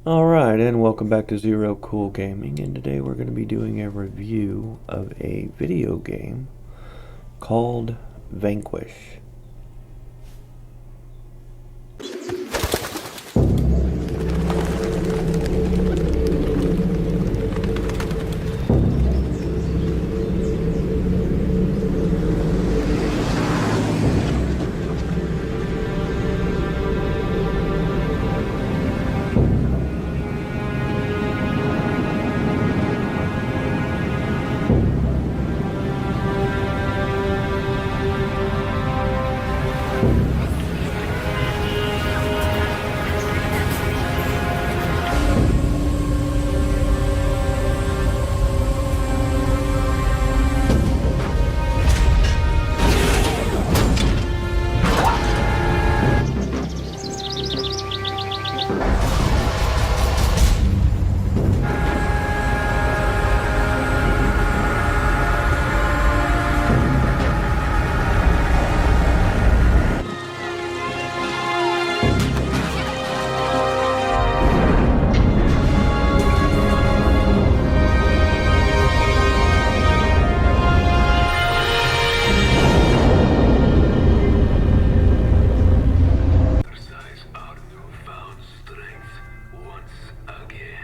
Alright, and welcome back to Zero Cool Gaming, and today we're going to be doing a review of a video game called Vanquish.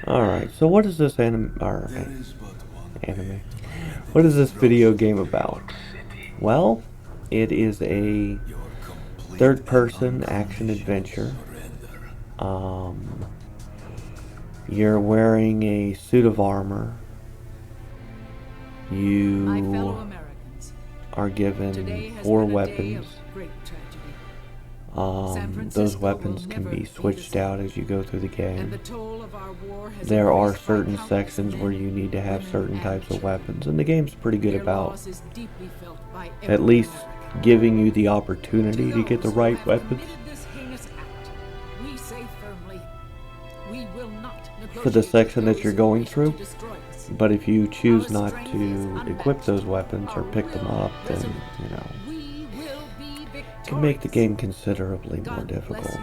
Alright, so what is this anime? What is this video game about? Well, it is a third-person action-adventure. You're wearing a suit of armor. You are given 4 weapons. Those weapons can be switched out as you go through the game. There are certain sections where you need to have certain types of weapons, and the game's pretty good about at least giving you the opportunity to get the right weapons for the section that you're going through. But if you choose not to equip those weapons or pick them up, then, you know, it can make the game considerably more difficult.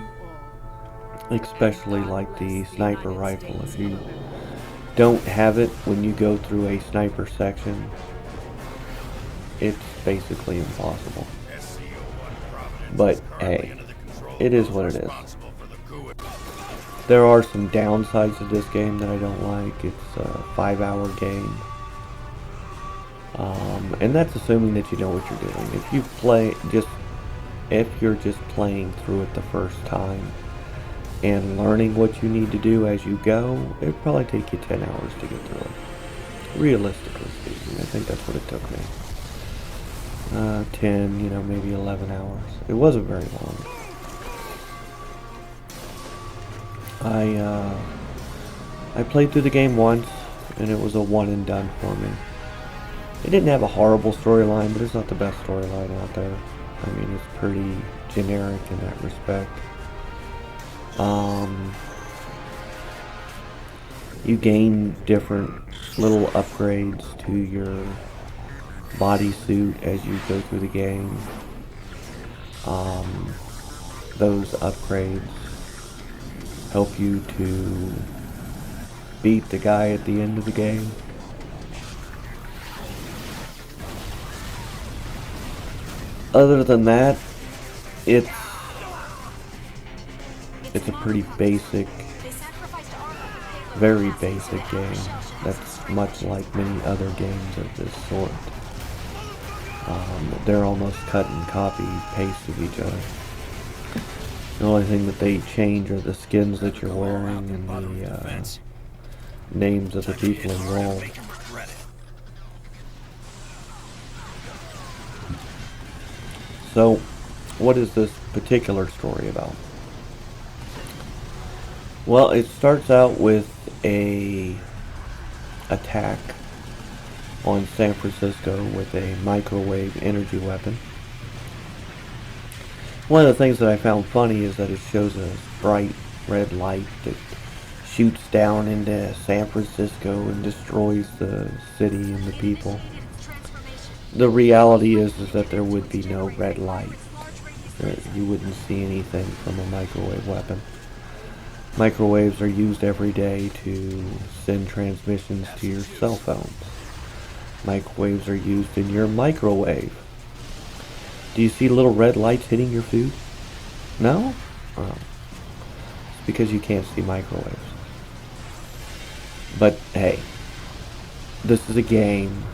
Especially like the sniper rifle. If you don't have it when you go through a sniper section, it's basically impossible. But hey, it is what it is. There are some downsides to this game that I don't like. It's a 5-hour game. And that's assuming that you know what you're doing. If you're just playing through it the first time and learning what you need to do as you go, it'd probably take you 10 hours to get through it. Realistically speaking, I think that's what it took me. 10, maybe 11 hours. It wasn't very long. I played through the game once, and it was a one and done for me. It didn't have a horrible storyline, but it's not the best storyline out there. I mean, it's pretty generic in that respect. You gain different little upgrades to your bodysuit as you go through the game. Those upgrades help you to beat the guy at the end of the game. Other than that, it's a pretty basic, very basic game that's much like many other games of this sort. They're almost cut and copy paste of each other. The only thing that they change are the skins that you're wearing and the names of the people involved. So, what is this particular story about? Well, it starts out with a attack on San Francisco with a microwave energy weapon. One of the things that I found funny is that it shows a bright red light that shoots down into San Francisco and destroys the city and the people. The reality is that there would be no red light. You wouldn't see anything from a microwave weapon. Microwaves are used every day to send transmissions to your cell phones. Microwaves are used in your microwave. Do you see little red lights hitting your food? No? Oh. It's because you can't see microwaves. But hey, this is a game.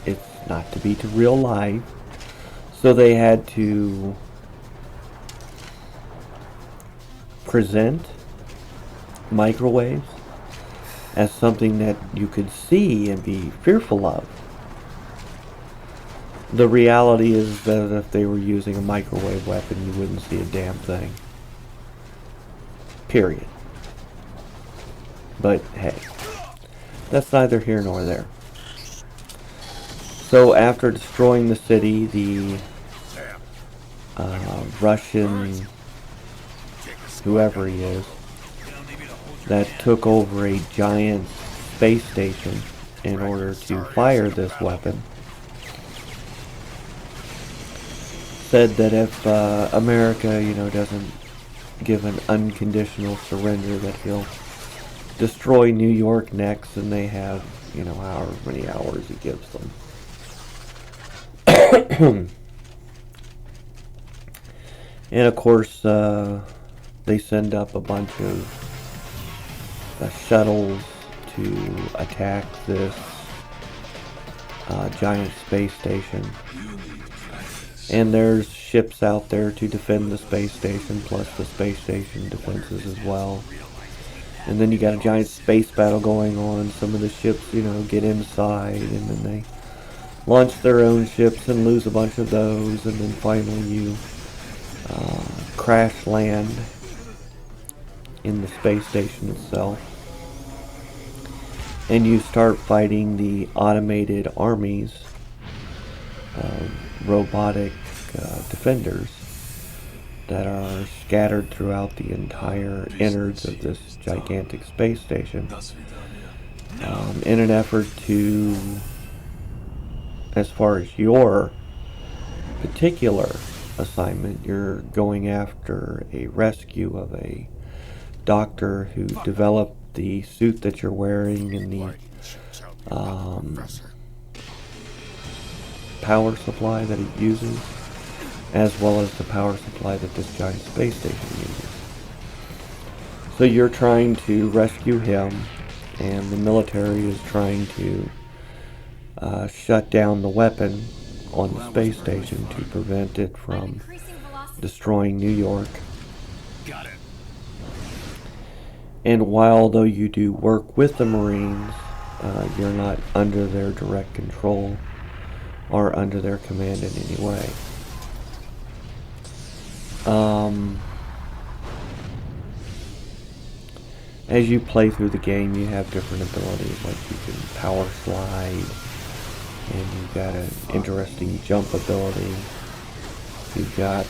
It's not to be to real life. So they had to present microwaves as something that you could see and be fearful of. The reality is that if they were using a microwave weapon, you wouldn't see a damn thing. Period. But hey, that's neither here nor there. So after destroying the city, the Russian, whoever he is, that took over a giant space station in order to fire this weapon, said that if America, doesn't give an unconditional surrender, that he'll destroy New York next, and they have, however many hours he gives them. And of course, they send up a bunch of shuttles to attack this giant space station. And there's ships out there to defend the space station, plus the space station defenses as well. And then you got a giant space battle going on. Some of the ships, get inside, and then they launch their own ships and lose a bunch of those. And then finally you crash land in the space station itself. And you start fighting the automated armies of robotic defenders that are scattered throughout the entire innards of this gigantic space station, in an effort to, as far as your particular assignment, you're going after a rescue of a doctor who developed the suit that you're wearing and the power supply that he uses, as well as the power supply that this giant space station uses. So you're trying to rescue him, and the military is trying to shut down the weapon on the space station to prevent it from destroying New York. Got it. And while though you do work with the Marines, you're not under their direct control or under their command in any way. As you play through the game, you have different abilities, like you can power slide, and you've got an interesting jump ability. You've got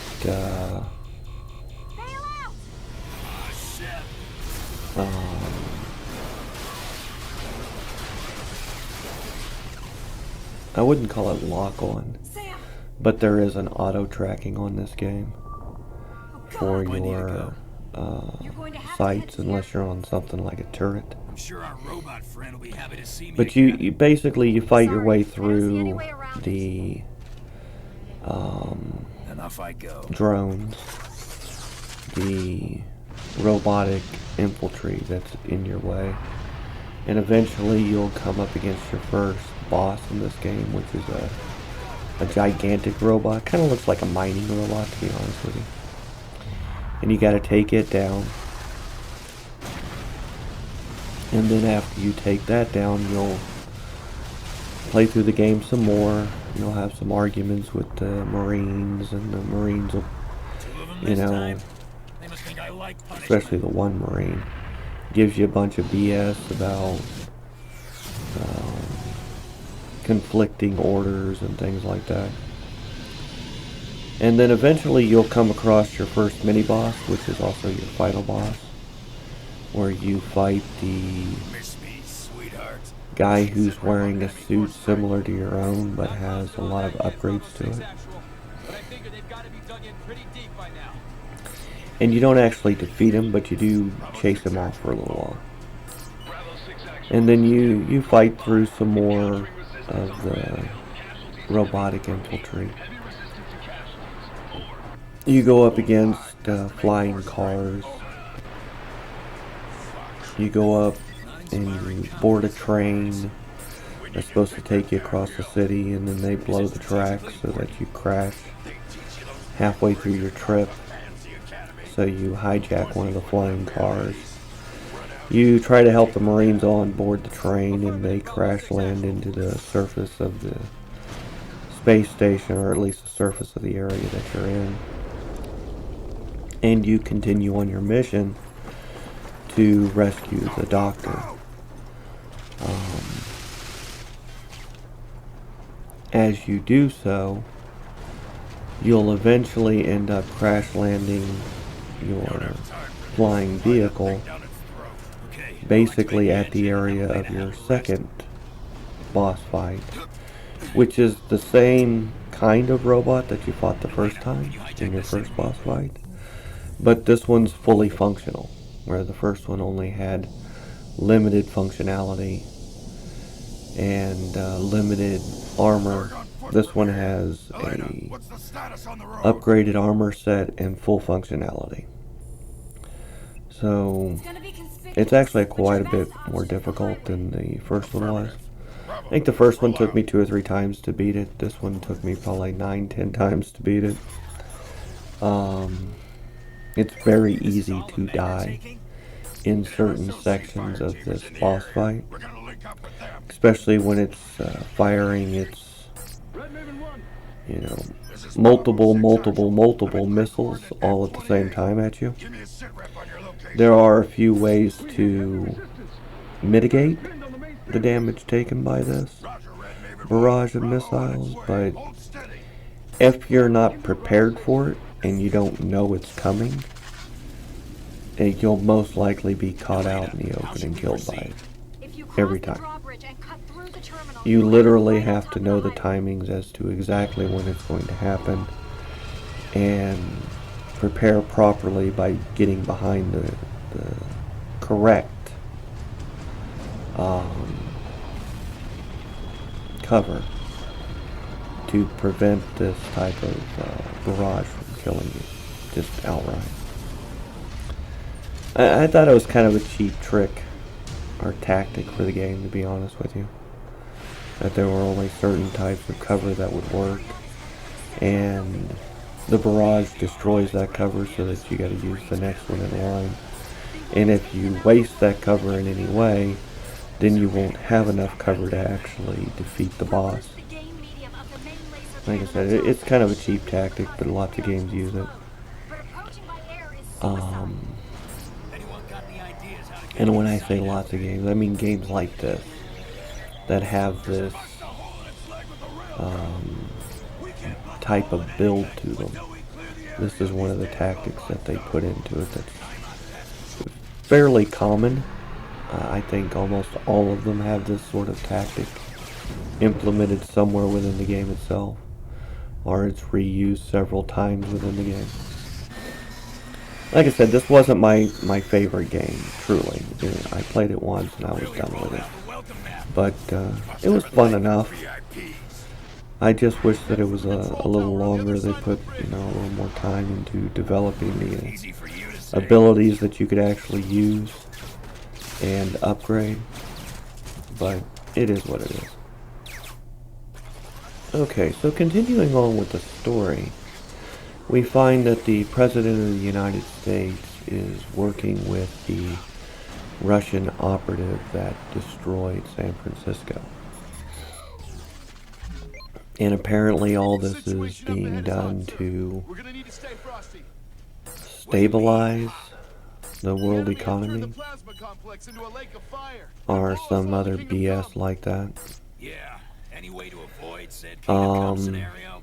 I wouldn't call it lock-on, but there is an auto-tracking on this game for your sights, unless you're on something like a turret. I'm sure our robot friend will be happy to see me. But you basically you fight your way through the Enough I go. drones, the robotic infantry that's in your way, and eventually you'll come up against your first boss in this game, which is a gigantic robot. Kind of looks like a mining robot, to be honest with you. And you got to take it down. And then after you take that down, you'll play through the game some more. You'll have some arguments with the Marines, and the Marines will, especially the one Marine, gives you a bunch of BS about conflicting orders and things like that. And then eventually you'll come across your first mini-boss, which is also your final boss, where you fight the guy who's wearing a suit similar to your own, but has a lot of upgrades to it. And you don't actually defeat him, but you do chase him off for a little while. And then you fight through some more of the robotic infantry. You go up against flying cars. You go up and you board a train that's supposed to take you across the city, and then they blow the tracks so that you crash halfway through your trip. So you hijack one of the flying cars. You try to help the Marines on board the train, and they crash land into the surface of the space station, or at least the surface of the area that you're in. And you continue on your mission to rescue the doctor. As you do so, you'll eventually end up crash landing your flying vehicle basically at the area of your second boss fight, which is the same kind of robot that you fought the first time in your first boss fight, but this one's fully functional, where the first one only had limited functionality and limited armor. This one has a upgraded armor set and full functionality. So it's actually quite a bit more difficult than the first one was. I think the first one took me 2 or 3 times to beat it. This one took me probably 9-10 times to beat it. It's very easy to die in certain sections of this boss fight, especially when it's firing its, you know, multiple missiles all at the same time at you. There are a few ways to mitigate the damage taken by this barrage of missiles, but if you're not prepared for it and you don't know it's coming, you'll most likely be caught out in the open and killed by it every time. You literally have to know the timings as to exactly when it's going to happen and prepare properly by getting behind the correct cover to prevent this type of barrage from killing you just outright. I thought it was kind of a cheap trick or tactic for the game, to be honest with you, that there were only certain types of cover that would work, and the barrage destroys that cover so that you got to use the next one in line. And if you waste that cover in any way, then you won't have enough cover to actually defeat the boss. Like I said, it's kind of a cheap tactic, but lots of games use it. And when I say lots of games, I mean games like this that have this type of build to them. This is one of the tactics that they put into it that's fairly common. I think almost all of them have this sort of tactic implemented somewhere within the game itself, or it's reused several times within the game. Like I said, this wasn't my favorite game, truly. I played it once and I was done with it. But it was fun enough. I just wish that it was a little longer. They put, a little more time into developing the abilities that you could actually use and upgrade. But it is what it is. Okay, so continuing on with the story, we find that the President of the United States is working with the Russian operative that destroyed San Francisco. And apparently all this is being done to stabilize the world economy, or some other BS like that. Yeah, any way to avoid said kingdom scenario?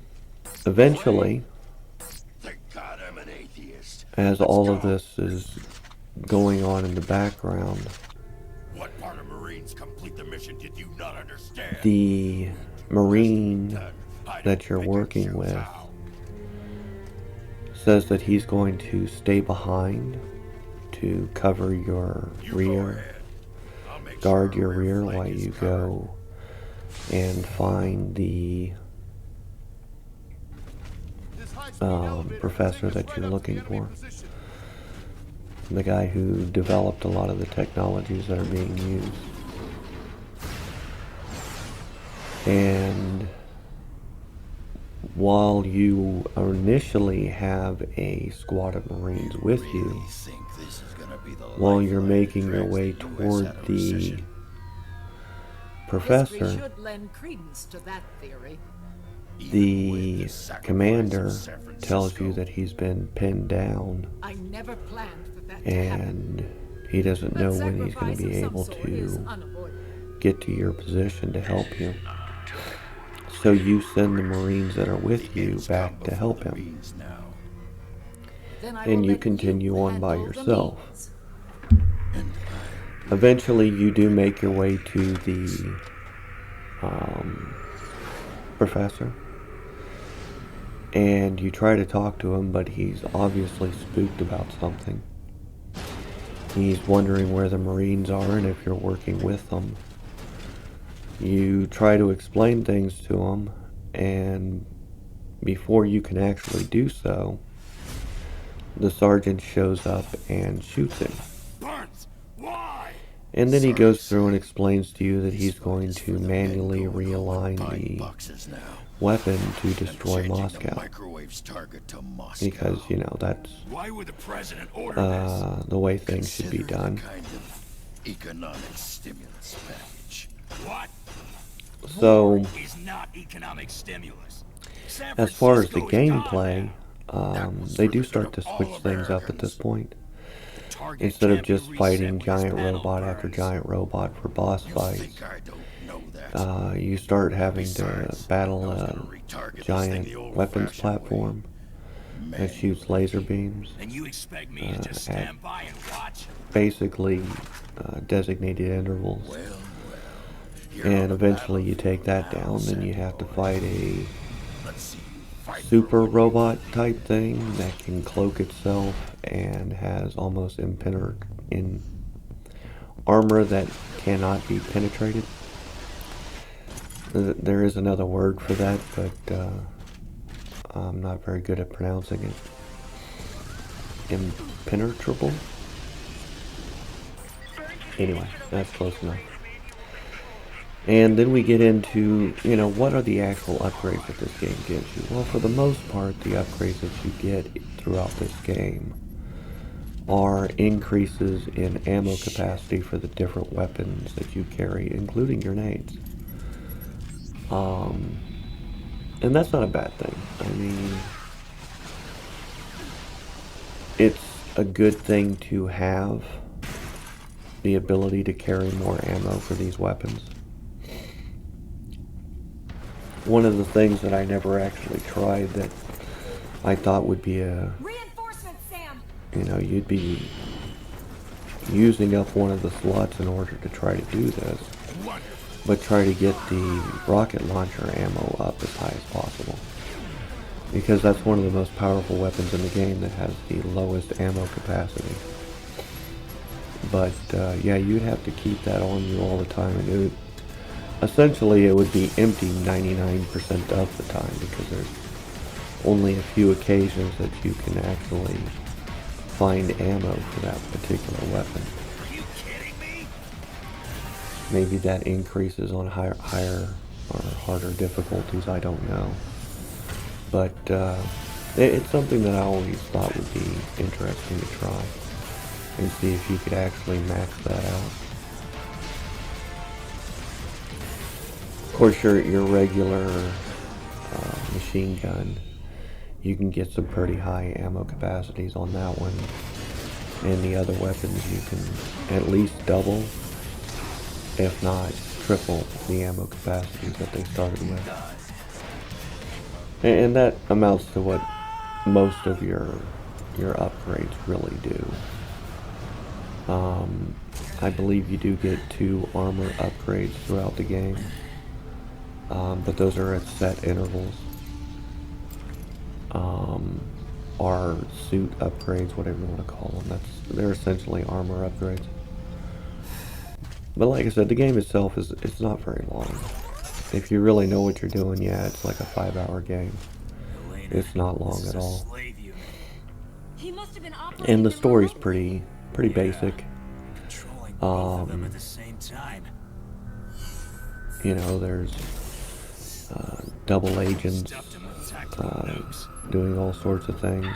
Eventually, as all of this is going on in the background, what part of Marines complete the mission did you not understand? the Marine that you're working with says that he's going to stay behind to cover your rear, guard your rear while you go and find the professor that you're looking for. The guy who developed a lot of the technologies that are being used. And while you initially have a squad of Marines with you, while you're making your way toward the professor, the commander tells you that he's been pinned down and he doesn't know when he's going to be able to get to your position to help you. So you send the Marines that are with you back to help him. And you continue on by yourself. Eventually you do make your way to the professor. And you try to talk to him, but he's obviously spooked about something. He's wondering where the Marines are and if you're working with them. You try to explain things to him, and before you can actually do so, the sergeant shows up and shoots him. And then he goes through and explains to you that he's going to manually realign the weapon to destroy Moscow. Because, you know, that's the way things should be done. So, as far as the gameplay, they do start to switch things up at this point. Instead of just fighting giant robot after giant robot for boss fights, you start having to battle a giant weapons platform that shoots laser beams at basically designated intervals. And eventually you take that down, then you have to fight a super robot type thing that can cloak itself and has almost in armor that cannot be penetrated. There is another word for that, but I'm not very good at pronouncing it. Impenetrable? Anyway, that's close enough. And then we get into, you know, what are the actual upgrades that this game gives you? Well, for the most part, the upgrades that you get throughout this game are increases in ammo capacity for the different weapons that you carry, including grenades. And that's not a bad thing. I mean, it's a good thing to have the ability to carry more ammo for these weapons. One of the things that I never actually tried that I thought would be you know, you'd be using up one of the slots in order to try to do this, but try to get the rocket launcher ammo up as high as possible, because that's one of the most powerful weapons in the game that has the lowest ammo capacity. But yeah, you'd have to keep that on you all the time, and essentially it would be empty 99% of the time, because there's only a few occasions that you can actually find ammo for that particular weapon. Are you kidding me? Maybe that increases on higher or harder difficulties, I don't know. But it's something that I always thought would be interesting to try and see if you could actually max that out. Of course, your regular machine gun, you can get some pretty high ammo capacities on that one. And the other weapons, you can at least double, if not triple, the ammo capacities that they started with. And that amounts to what most of your upgrades really do. I believe you do get 2 armor upgrades throughout the game, but those are at set intervals. are suit upgrades, whatever you want to call them. They're essentially armor upgrades. But like I said, the game itself it's not very long. If you really know what you're doing, yeah, it's like a 5-hour game. It's not long at all. And the story's pretty basic. You know, there's double agents doing all sorts of things.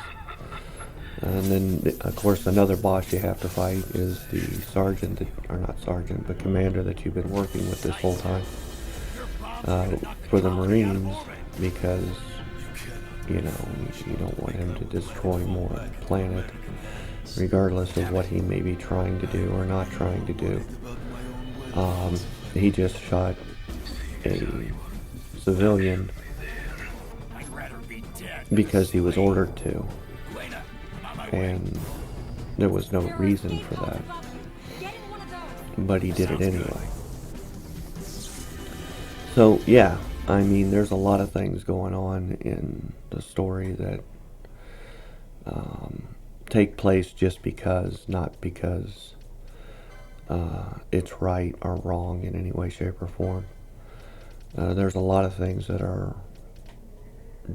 And then, of course, another boss you have to fight is the sergeant, or not sergeant, but commander that you've been working with this whole time for the Marines, because, you know, you don't want him to destroy more of the planet, regardless of what he may be trying to do or not trying to do. He just shot a civilian because he was ordered to, and there was no reason for that, but he did it anyway. So yeah, I mean, there's a lot of things going on in the story that take place just because, not because it's right or wrong in any way, shape, or form. There's a lot of things that are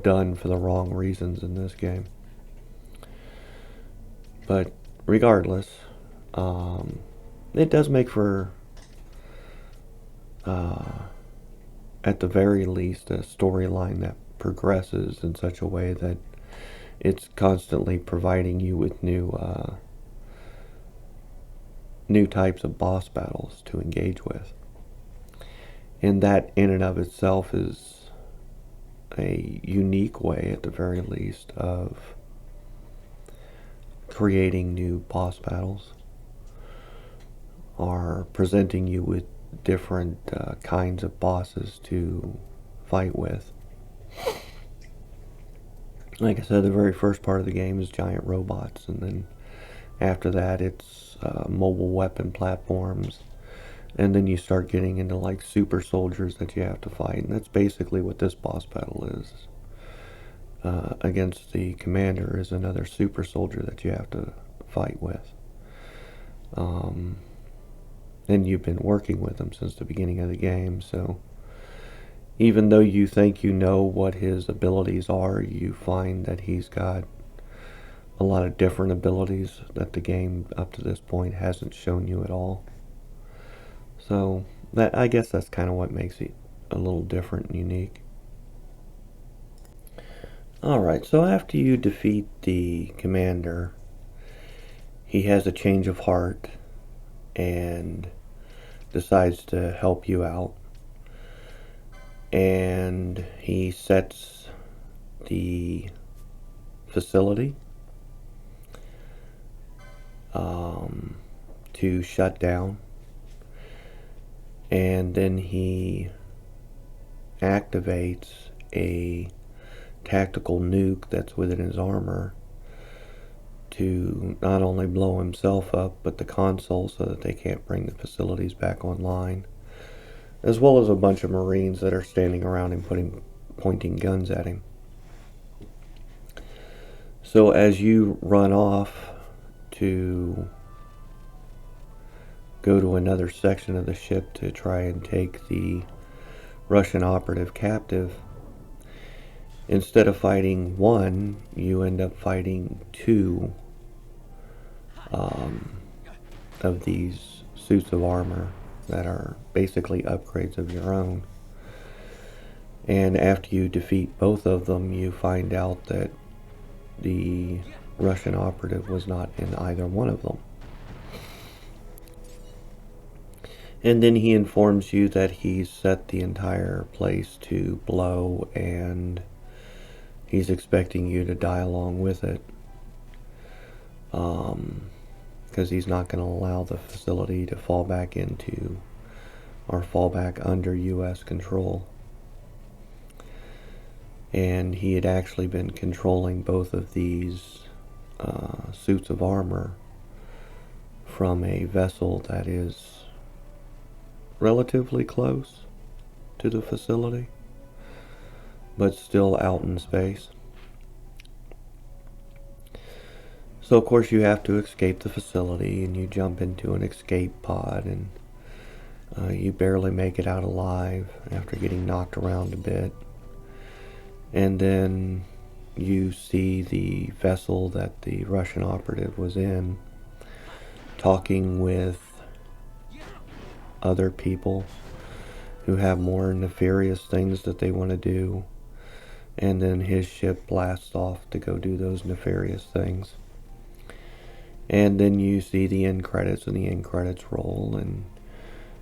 done for the wrong reasons in this game. But regardless, it does make for, at the very least, a storyline that progresses in such a way that it's constantly providing you with new types of boss battles to engage with. And that in and of itself is a unique way, at the very least, of creating new boss battles, or presenting you with different kinds of bosses to fight with. Like I said, the very first part of the game is giant robots, and then after that it's mobile weapon platforms, and then you start getting into like super soldiers that you have to fight, and that's basically what this boss battle is. Against the commander is another super soldier that you have to fight with. And you've been working with him since the beginning of the game, so even though you think you know what his abilities are, you find that he's got a lot of different abilities that the game up to this point hasn't shown you at all. So that, I guess that's kind of what makes it a little different and unique. Alright, so after you defeat the commander, he has a change of heart and decides to help you out. And he sets the facility to shut down, and then he activates a tactical nuke that's within his armor to not only blow himself up, but the console, so that they can't bring the facilities back online, as well as a bunch of Marines that are standing around him pointing guns at him. So as you run off to go to another section of the ship to try and take the Russian operative captive, instead of fighting one, you end up fighting two of these suits of armor that are basically upgrades of your own. And after you defeat both of them, you find out that the Russian operative was not in either one of them. And then he informs you that he's set the entire place to blow, and he's expecting you to die along with it, because he's not going to allow the facility to fall back into, or fall back under U.S. control. And he had actually been controlling both of these suits of armor from a vessel that is relatively close to the facility, but still out in space. So of course you have to escape the facility, and you jump into an escape pod, and you barely make it out alive after getting knocked around a bit. And then you see the vessel that the Russian operative was in talking with other people who have more nefarious things that they want to do, and then his ship blasts off to go do those nefarious things. And then you see the end credits, and the end credits roll, and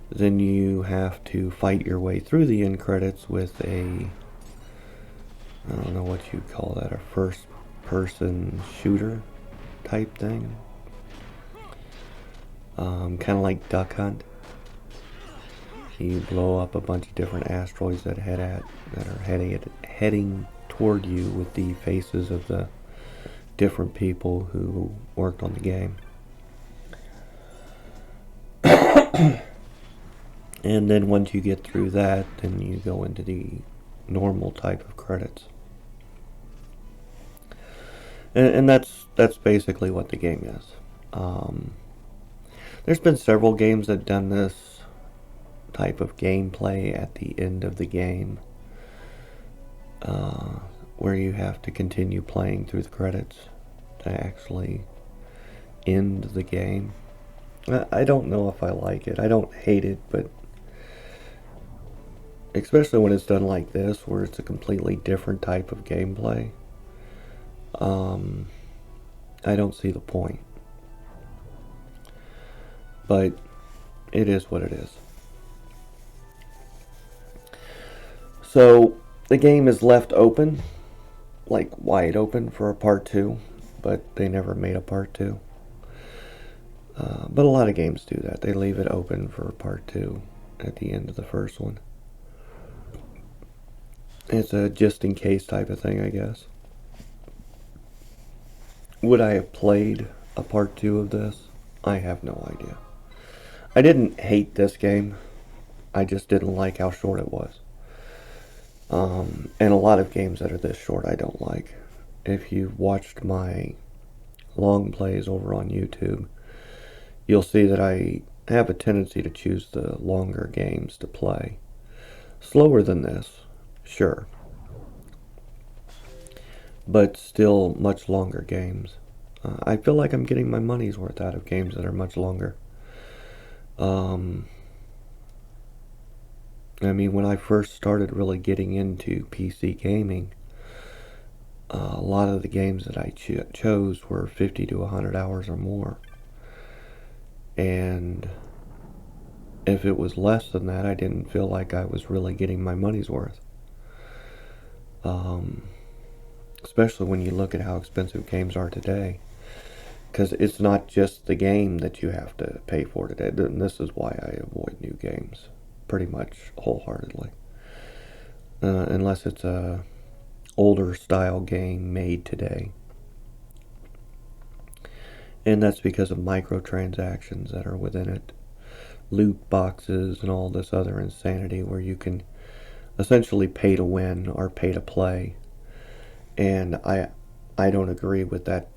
then you have to fight your way through the end credits with I don't know what you'd call that, a first person shooter type thing. Kind of like Duck Hunt. You blow up a bunch of different asteroids that are heading toward you with the faces of the different people who worked on the game. And then once you get through that, then you go into the normal type of credits. And that's basically what the game is. There's been several games that done this type of gameplay at the end of the game, where you have to continue playing through the credits to actually end the game. I don't know if I like it. I don't hate it, but especially when it's done like this, where it's a completely different type of gameplay, I don't see the point. But it is what it is. So the game is left open, like wide open, for a part 2, but they never made a part 2. But a lot of games do that. They leave it open for a part 2 at the end of the first one. It's a just in case type of thing, I guess. Would I have played a part 2 of this? I have no idea. I didn't hate this game. I just didn't like how short it was. And a lot of games that are this short I don't like. If you've watched my long plays over on YouTube, you'll see that I have a tendency to choose the longer games to play. Slower than this, sure. But still much longer games. I feel like I'm getting my money's worth out of games that are much longer. I mean, when I first started really getting into PC gaming, a lot of the games that I chose were 50 to 100 hours or more. And if it was less than that, I didn't feel like I was really getting my money's worth. Especially when you look at how expensive games are today. Because it's not just the game that you have to pay for today. And this is why I avoid new games pretty much wholeheartedly. Unless it's a older style game made today. And that's because of microtransactions that are within it. Loot boxes and all this other insanity where you can essentially pay to win or pay to play. And I don't agree with that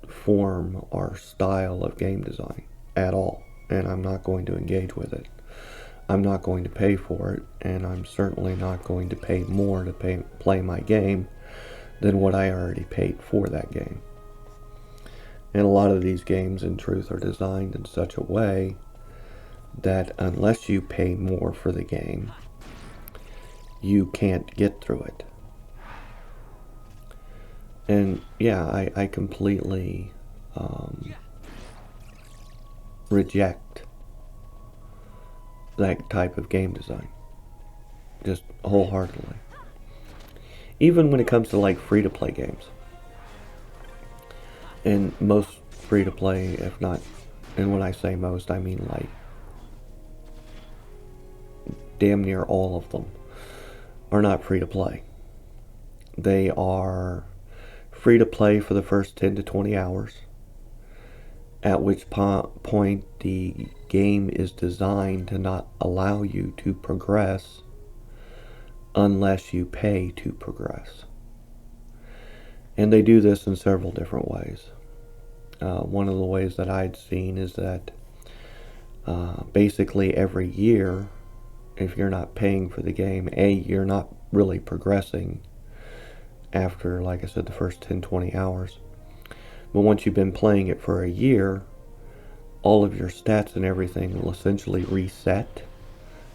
form or style of game design at all. And I'm not going to engage with it. I'm not going to pay for it, and I'm certainly not going to pay more to play my game than what I already paid for that game. And a lot of these games, in truth, are designed in such a way that unless you pay more for the game, you can't get through it. And yeah, I completely reject that type of game design. Just wholeheartedly. Even when it comes to like free-to-play games. And most free-to-play, if not, and when I say most, I mean like damn near all of them are not free-to-play. They are free-to-play for the first 10 to 20 hours. At which point the game is designed to not allow you to progress unless you pay to progress. And they do this in several different ways. one of the ways that I'd seen is that basically every year, if you're not paying for the game, you're not really progressing after, like I said, the first 10-20 hours. But once you've been playing it for a year, all of your stats and everything will essentially reset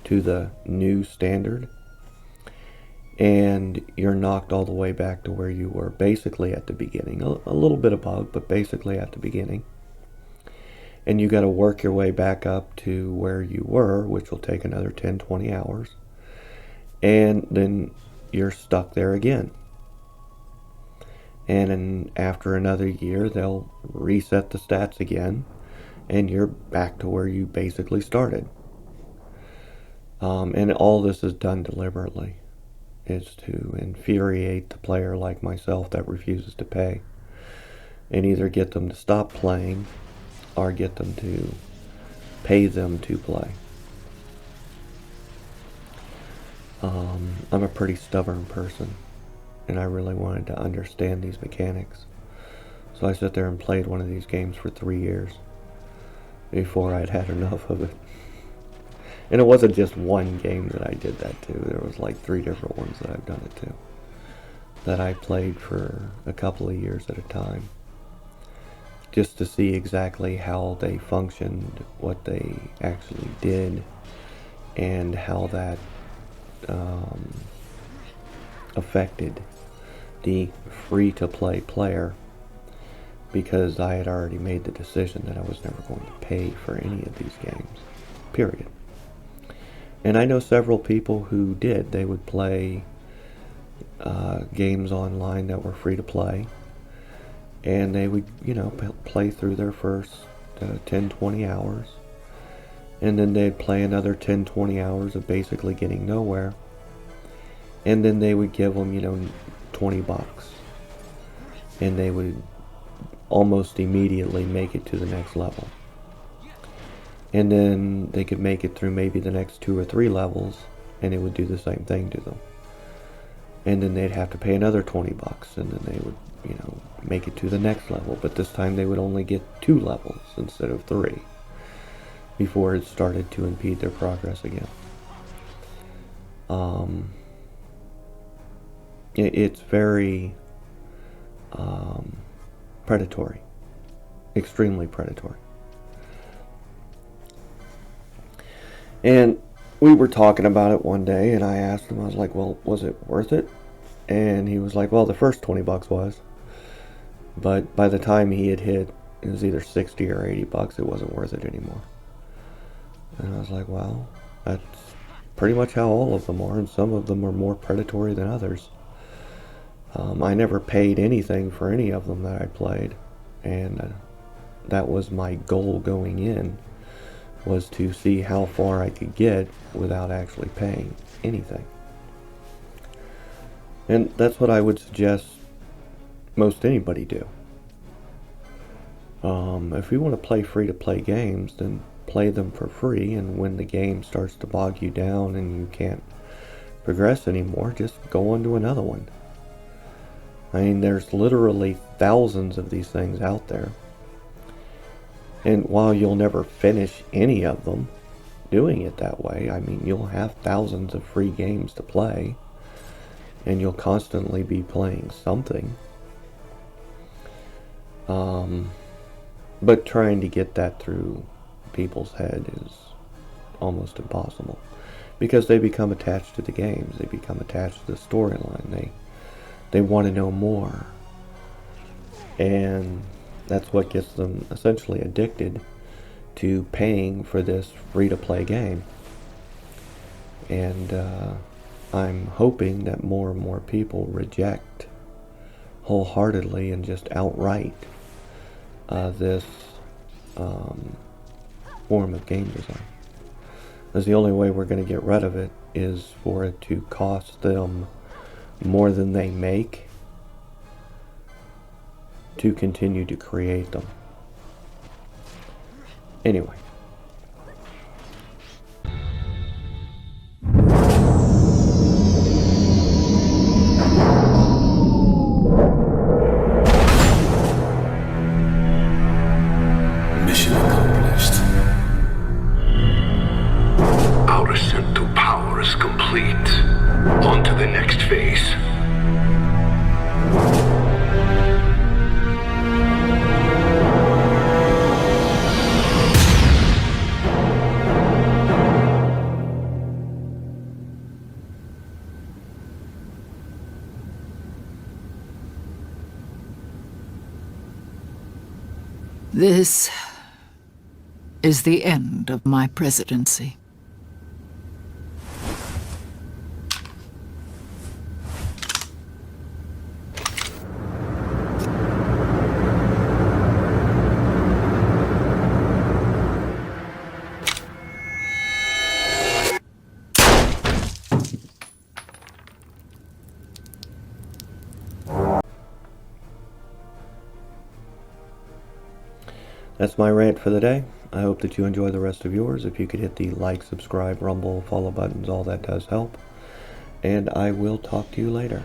to the new standard, and you're knocked all the way back to where you were basically at the beginning, a little bit above, but basically at the beginning. And you got to work your way back up to where you were, which will take another 10-20 hours, and then you're stuck there again. And then after another year, they'll reset the stats again, and you're back to where you basically started. And all this is done deliberately. It's to infuriate the player like myself that refuses to pay, and either get them to stop playing or get them to pay them to play. I'm a pretty stubborn person, and I really wanted to understand these mechanics. So I sat there and played one of these games for 3 years before I'd had enough of it. And it wasn't just one game that I did that to. There was like 3 different ones that I've done it to, that I played for a couple of years at a time, just to see exactly how they functioned, what they actually did, and how that affected the free-to-play player, because I had already made the decision that I was never going to pay for any of these games, period. And I know several people who did. They would play games online that were free to play, and they would, play through their first 10-20 hours, and then they'd play another 10-20 hours of basically getting nowhere, and then they would give them, $20, and they would almost immediately make it to the next level. And then they could make it through maybe the next 2 or 3 levels, and it would do the same thing to them. And then they'd have to pay another $20, and then they would, make it to the next level. But this time they would only get 2 levels instead of 3 before it started to impede their progress again. It's very predatory, extremely predatory. And we were talking about it one day, and I asked him, I was like, well, was it worth it? And he was like, well, the first $20 was. But by the time he had hit, it was either 60 or 80 bucks, it wasn't worth it anymore. And I was like, well, that's pretty much how all of them are, and some of them are more predatory than others. I never paid anything for any of them that I played, and that was my goal going in, was to see how far I could get without actually paying anything. And that's what I would suggest most anybody do. If you want to play free-to-play games, then play them for free, and when the game starts to bog you down and you can't progress anymore, just go on to another one. I mean, there's literally thousands of these things out there. And while you'll never finish any of them doing it that way, I mean, you'll have thousands of free games to play, and you'll constantly be playing something. But trying to get that through people's head is almost impossible, because they become attached to the games, they become attached to the storyline, they want to know more, and that's what gets them essentially addicted to paying for this free-to-play game. And I'm hoping that more and more people reject wholeheartedly and just outright this form of game design. Because the only way we're going to get rid of it is for it to cost them more than they make to continue to create them. Anyway. This is the end of my presidency. That's my rant for the day. I hope that you enjoy the rest of yours. If you could hit the like, subscribe, rumble, follow buttons, all that does help. And I will talk to you later.